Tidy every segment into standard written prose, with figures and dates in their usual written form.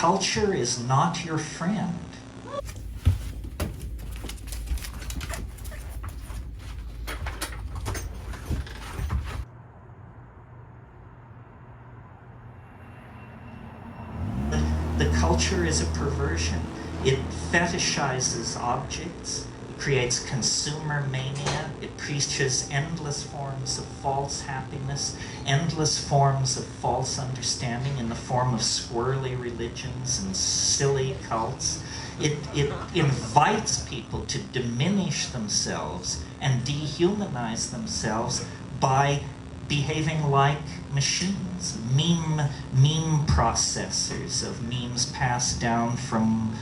culture is not your friend. The culture is a perversion. It fetishizes objects, it creates consumer mania, it preaches endless forms of false happiness, endless forms of false understanding in the form of squirrely religions and silly cults. It invites people to diminish themselves and dehumanize themselves by behaving like machines, meme processors of memes passed down from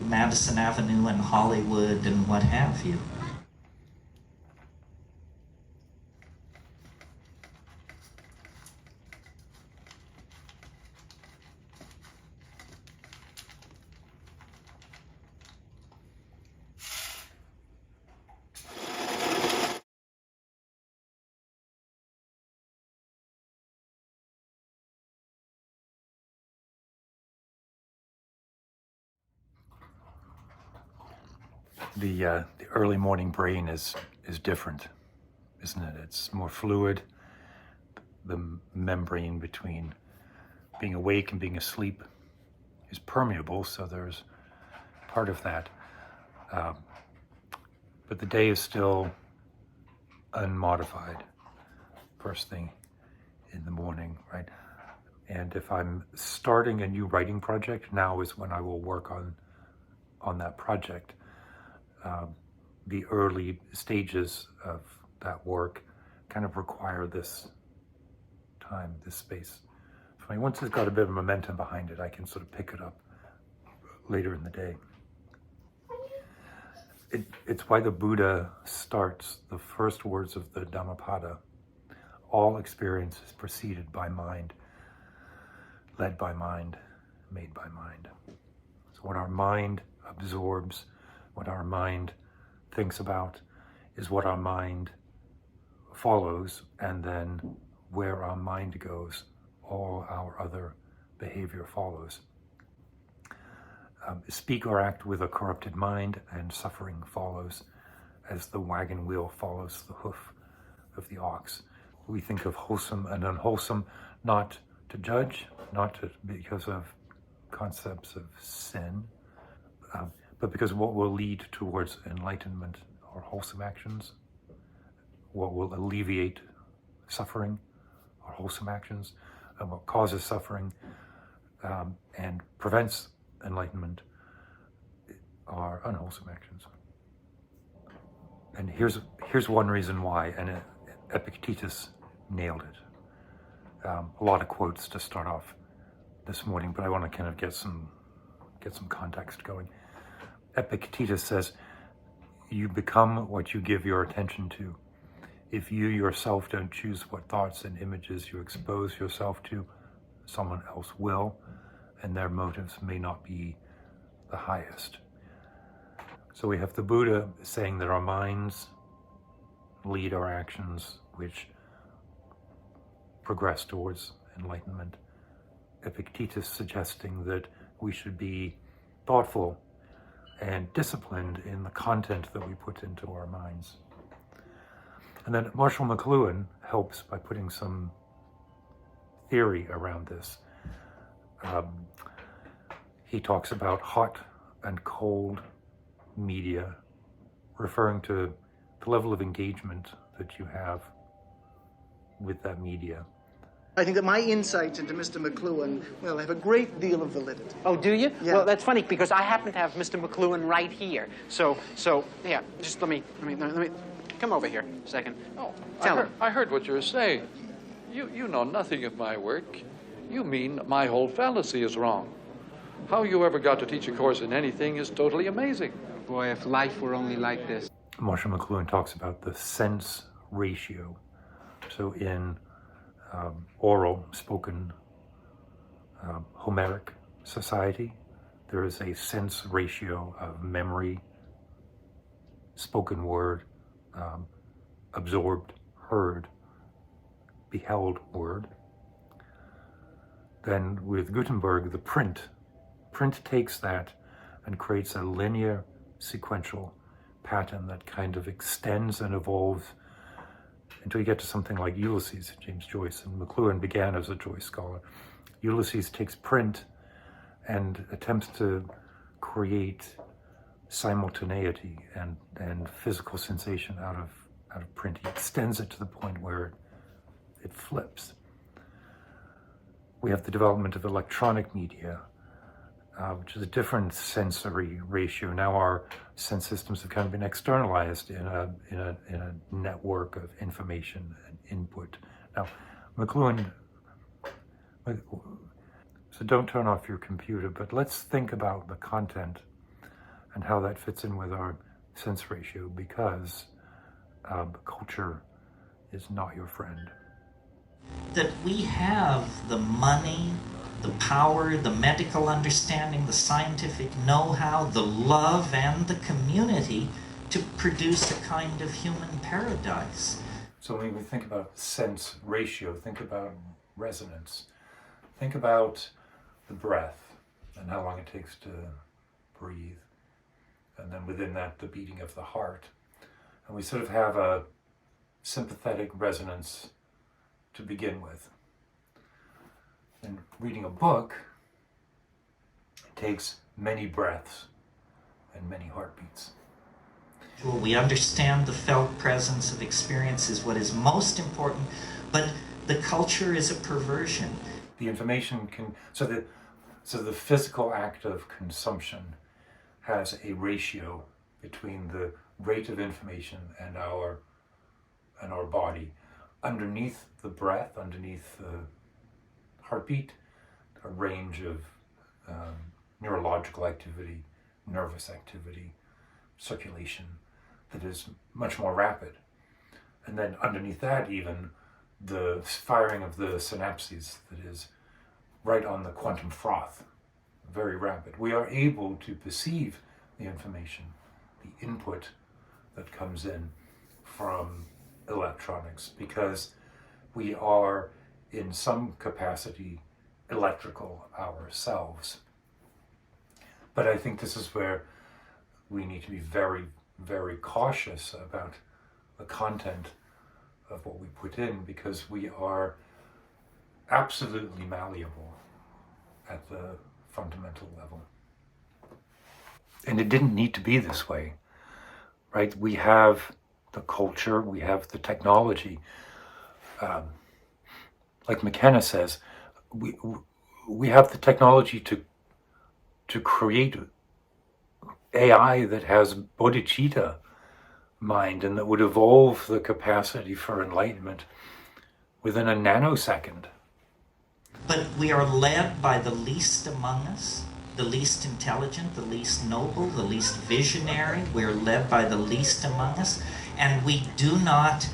Madison Avenue and Hollywood and what have you. The early morning brain is different, isn't it? It's more fluid. The membrane between being awake and being asleep is permeable, so there's part of that. But the day is still unmodified, first thing in the morning, right? And if I'm starting a new writing project, now is when I will work on that project. The early stages of that work kind of require this time, this space. For me, once it's got a bit of momentum behind it, I can sort of pick it up later in the day. It's why the Buddha starts the first words of the Dhammapada. All experience is preceded by mind, led by mind, made by mind. So what our mind absorbs, what our mind thinks about, is what our mind follows, and then where our mind goes, all our other behavior follows. Speak or act with a corrupted mind, and suffering follows as the wagon wheel follows the hoof of the ox. We think of wholesome and unwholesome not to judge, because of concepts of sin, but because what will lead towards enlightenment are wholesome actions. What will alleviate suffering are wholesome actions, and what causes suffering and prevents enlightenment are unwholesome actions. And here's one reason why, and Epictetus nailed it. A lot of quotes to start off this morning, but I want to kind of get some context going. Epictetus says, "You become what you give your attention to. If you yourself don't choose what thoughts and images you expose yourself to, someone else will, and their motives may not be the highest." So we have the Buddha saying that our minds lead our actions, which progress towards enlightenment. Epictetus suggesting that we should be thoughtful and disciplined in the content that we put into our minds. And then Marshall McLuhan helps by putting some theory around this. He talks about hot and cold media, referring to the level of engagement that you have with that media. I think that my insights into Mr. McLuhan, well, have a great deal of validity. Oh, do you? Yeah. Well, that's funny because I happen to have Mr. McLuhan right here. So yeah, just let me come over here a second. Oh, Tell him. I heard what you were saying. You know nothing of my work. You mean my whole fallacy is wrong. How you ever got to teach a course in anything is totally amazing. Boy, if life were only like this. Marshall McLuhan talks about the sense ratio. So in oral, spoken, Homeric society, there is a sense ratio of memory, spoken word, absorbed, heard, beheld word. then with Gutenberg, the print takes that and creates a linear sequential pattern that kind of extends and evolves until you get to something like Ulysses, James Joyce. And McLuhan began as a Joyce scholar. Ulysses takes print and attempts to create simultaneity and physical sensation out of print. He extends it to the point where it flips. We have the development of electronic media, which is a different sensory ratio. Now our sense systems have kind of been externalized in a network of information and input. Now, McLuhan, so don't turn off your computer, but let's think about the content and how that fits in with our sense ratio, because culture is not your friend. That we have the money, the power, the medical understanding, the scientific know-how, the love, and the community to produce a kind of human paradise. So when we think about sense ratio, think about resonance. Think about the breath and how long it takes to breathe. And then within that, the beating of the heart. And we sort of have a sympathetic resonance to begin with. And reading a book takes many breaths and many heartbeats. We understand the felt presence of experience is what is most important, but the culture is a perversion. The information can, so the physical act of consumption has a ratio between the rate of information and our body. Underneath the breath, underneath the heartbeat, a range of neurological activity, nervous activity, circulation that is much more rapid. And then underneath that, even the firing of the synapses that is right on the quantum froth, very rapid. We are able to perceive the information, the input that comes in from electronics, because we are in some capacity electrical ourselves. But I think this is where we need to be very, very cautious about the content of what we put in, because we are absolutely malleable at the fundamental level. And it didn't need to be this way, right? We have the culture, we have the technology. Like McKenna says, we have the technology to create AI that has bodhicitta mind and that would evolve the capacity for enlightenment within a nanosecond. But we are led by the least among us, the least intelligent, the least noble, the least visionary. We're led by the least among us, and we do not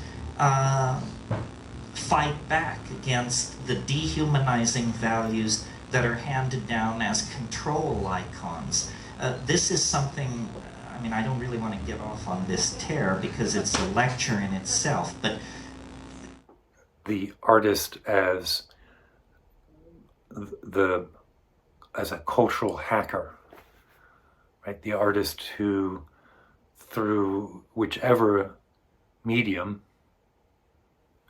fight back against the dehumanizing values that are handed down as control icons. This is something, I mean, I don't really want to get off on this tear because it's a lecture in itself, but the artist as a cultural hacker, right? The artist who, through whichever medium,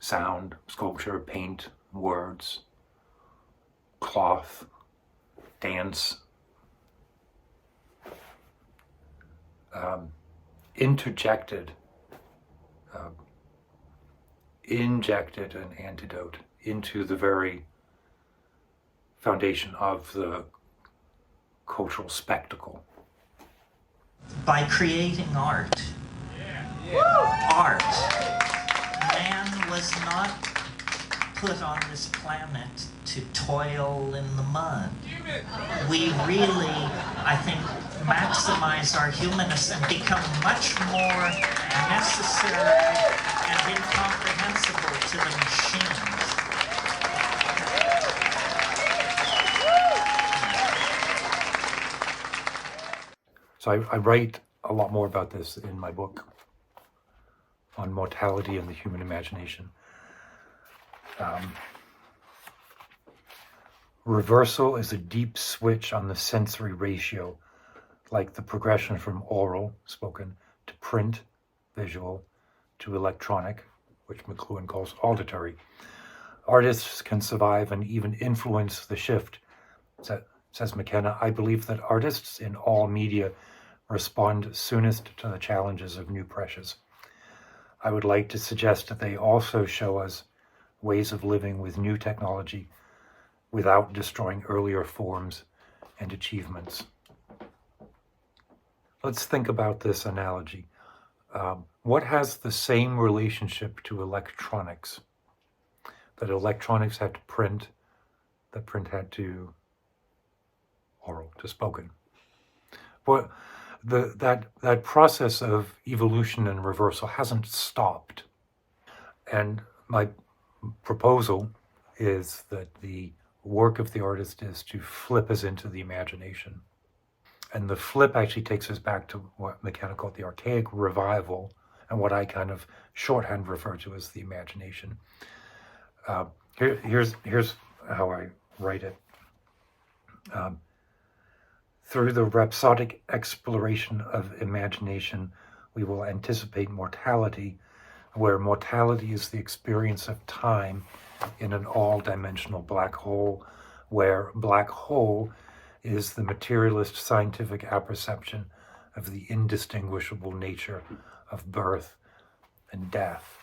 sound, sculpture, paint, words, cloth, dance, injected an antidote into the very foundation of the cultural spectacle. by creating art, man was not put on this planet to toil in the mud. We really, I think, maximize our humanness and become much more necessary and incomprehensible to the machines. So I write a lot more about this in my book on mortality and the human imagination. Reversal is a deep switch on the sensory ratio, like the progression from oral, spoken, to print, visual, to electronic, which McLuhan calls auditory. Artists can survive and even influence the shift, says McKenna. I believe that artists in all media respond soonest to the challenges of new pressures. I would like to suggest that they also show us ways of living with new technology without destroying earlier forms and achievements. Let's think about this analogy. What has the same relationship to electronics? That electronics had to print, that print had to oral, to spoken. But that process of evolution and reversal hasn't stopped. And my proposal is that the work of the artist is to flip us into the imagination. And the flip actually takes us back to what McKenna called the archaic revival, and what I kind of shorthand refer to as the imagination. Here's how I write it. Through the rhapsodic exploration of imagination, we will anticipate mortality, where mortality is the experience of time in an all-dimensional black hole, where black hole is the materialist scientific apperception of the indistinguishable nature of birth and death.